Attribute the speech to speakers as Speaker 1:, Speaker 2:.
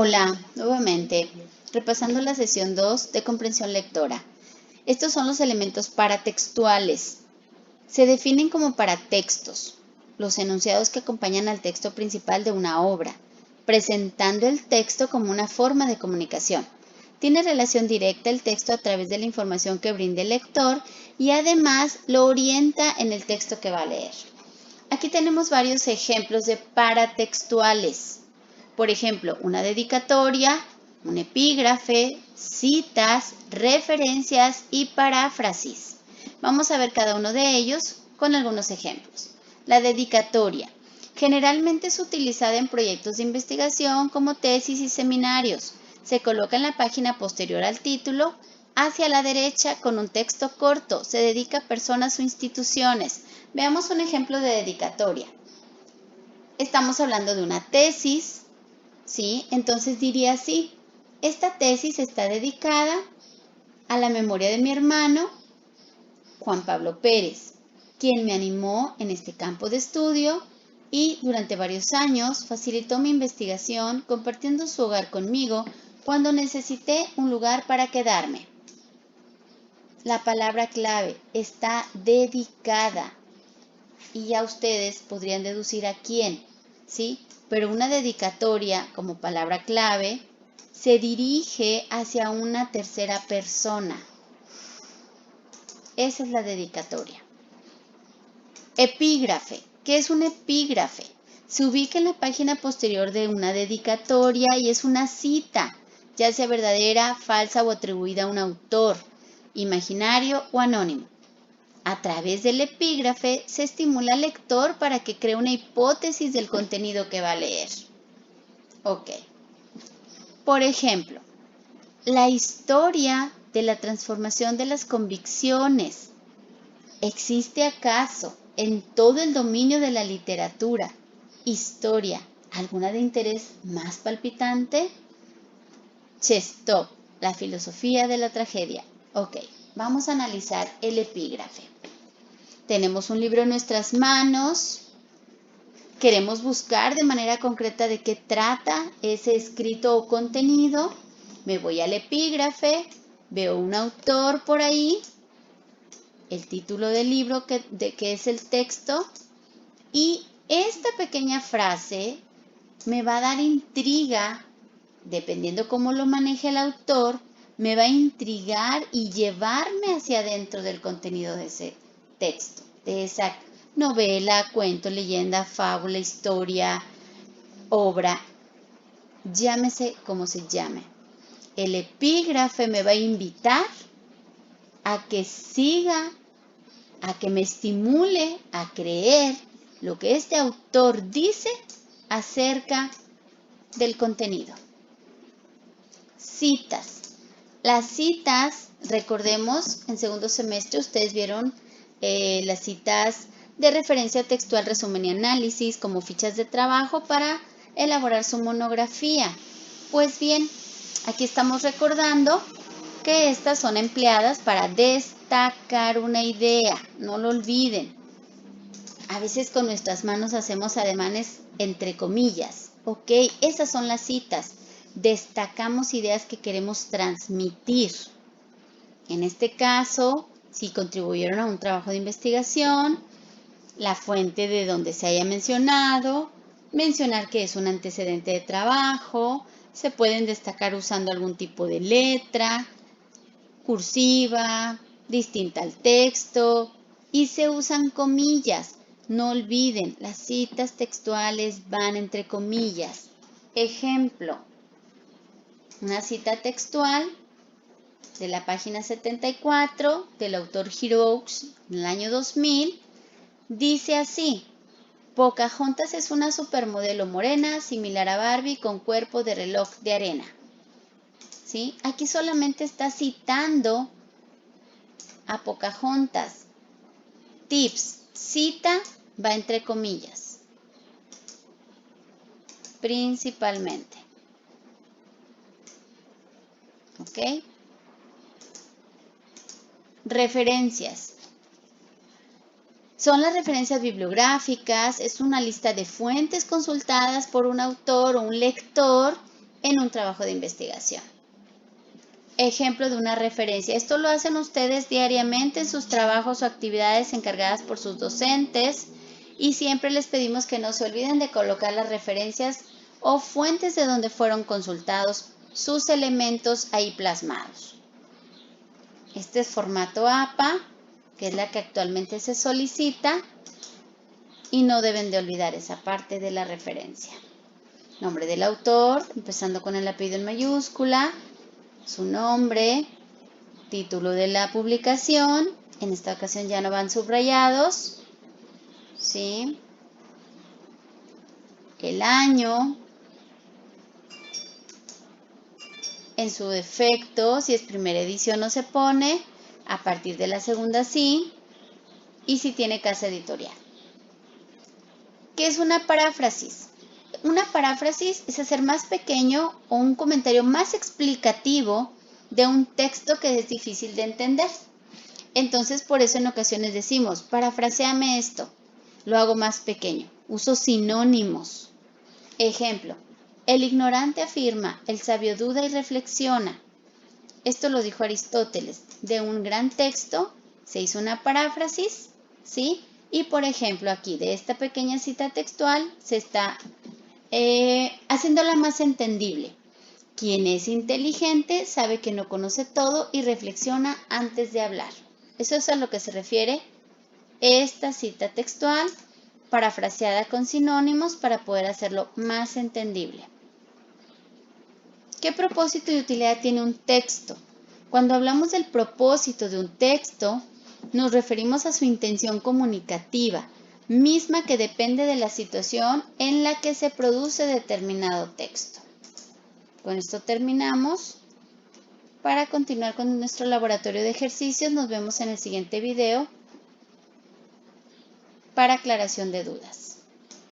Speaker 1: Hola, nuevamente, repasando la sesión 2 de comprensión lectora. Estos son los elementos paratextuales. Se definen como paratextos, los enunciados que acompañan al texto principal de una obra, presentando el texto como una forma de comunicación. Tiene relación directa el texto a través de la información que brinda el lector y además lo orienta en el texto que va a leer. Aquí tenemos varios ejemplos de paratextuales. Por ejemplo, una dedicatoria, un epígrafe, citas, referencias y paráfrasis. Vamos a ver cada uno de ellos con algunos ejemplos. La dedicatoria. Generalmente es utilizada en proyectos de investigación como tesis y seminarios. Se coloca en la página posterior al título, hacia la derecha con un texto corto. Se dedica a personas o instituciones. Veamos un ejemplo de dedicatoria. Estamos hablando de una tesis, ¿sí? Entonces diría así: esta tesis está dedicada a la memoria de mi hermano Juan Pablo Pérez, quien me animó en este campo de estudio y durante varios años facilitó mi investigación compartiendo su hogar conmigo cuando necesité un lugar para quedarme. La palabra clave está dedicada y ya ustedes podrían deducir a quién, ¿sí? Pero una dedicatoria como palabra clave se dirige hacia una tercera persona. Esa es la dedicatoria. Epígrafe. ¿Qué es un epígrafe? Se ubica en la página posterior de una dedicatoria y es una cita, ya sea verdadera, falsa o atribuida a un autor, imaginario o anónimo. A través del epígrafe se estimula al lector para que cree una hipótesis del contenido que va a leer. Ok. Por ejemplo, la historia de la transformación de las convicciones. ¿Existe acaso en todo el dominio de la literatura, historia, alguna de interés más palpitante? Chestov, la filosofía de la tragedia. Ok, vamos a analizar el epígrafe. Tenemos un libro en nuestras manos. Queremos buscar de manera concreta de qué trata ese escrito o contenido. Me voy al epígrafe, veo un autor por ahí, el título del libro que es el texto, y esta pequeña frase me va a dar intriga, dependiendo cómo lo maneje el autor, me va a intrigar y llevarme hacia adentro del contenido de ese texto, de esa novela, cuento, leyenda, fábula, historia, obra, llámese como se llame. El epígrafe me va a invitar a que siga, a que me estimule a creer lo que este autor dice acerca del contenido. Citas. Las citas, recordemos, en segundo semestre ustedes vieron las citas de referencia textual, resumen y análisis como fichas de trabajo para elaborar su monografía. Pues bien, aquí estamos recordando que estas son empleadas para destacar una idea, no lo olviden. A veces con nuestras manos hacemos ademanes entre comillas, ¿ok? Esas son las citas. Destacamos ideas que queremos transmitir. En este caso, si contribuyeron a un trabajo de investigación, la fuente de donde se haya mencionado, mencionar que es un antecedente de trabajo, se pueden destacar usando algún tipo de letra, cursiva, distinta al texto, y se usan comillas. No olviden, las citas textuales van entre comillas. Ejemplo, una cita textual de la página 74 del autor Giroux en el año 2000 dice así: Pocahontas es una supermodelo morena similar a Barbie con cuerpo de reloj de arena. ¿Sí? Aquí solamente está citando a Pocahontas. Tips, cita va entre comillas, principalmente. ¿Ok? Referencias. Son las referencias bibliográficas, es una lista de fuentes consultadas por un autor o un lector en un trabajo de investigación. Ejemplo de una referencia. Esto lo hacen ustedes diariamente en sus trabajos o actividades encargadas por sus docentes y siempre les pedimos que no se olviden de colocar las referencias o fuentes de donde fueron consultados sus elementos ahí plasmados. Este es formato APA, que es la que actualmente se solicita, y no deben de olvidar esa parte de la referencia. Nombre del autor, empezando con el apellido en mayúscula, su nombre, título de la publicación, en esta ocasión ya no van subrayados, ¿sí? El año, en su defecto, si es primera edición no se pone, a partir de la segunda sí, y si tiene casa editorial. ¿Qué es una paráfrasis? Una paráfrasis es hacer más pequeño o un comentario más explicativo de un texto que es difícil de entender. Entonces, por eso en ocasiones decimos, parafraseame esto, lo hago más pequeño, uso sinónimos. Ejemplo, el ignorante afirma, el sabio duda y reflexiona. Esto lo dijo Aristóteles. De un gran texto se hizo una paráfrasis, ¿sí? Y por ejemplo aquí de esta pequeña cita textual se está haciéndola más entendible. Quien es inteligente sabe que no conoce todo y reflexiona antes de hablar. Eso es a lo que se refiere esta cita textual, parafraseada con sinónimos para poder hacerlo más entendible. ¿Qué propósito y utilidad tiene un texto? Cuando hablamos del propósito de un texto, nos referimos a su intención comunicativa, misma que depende de la situación en la que se produce determinado texto. Con esto terminamos. Para continuar con nuestro laboratorio de ejercicios, nos vemos en el siguiente video para aclaración de dudas.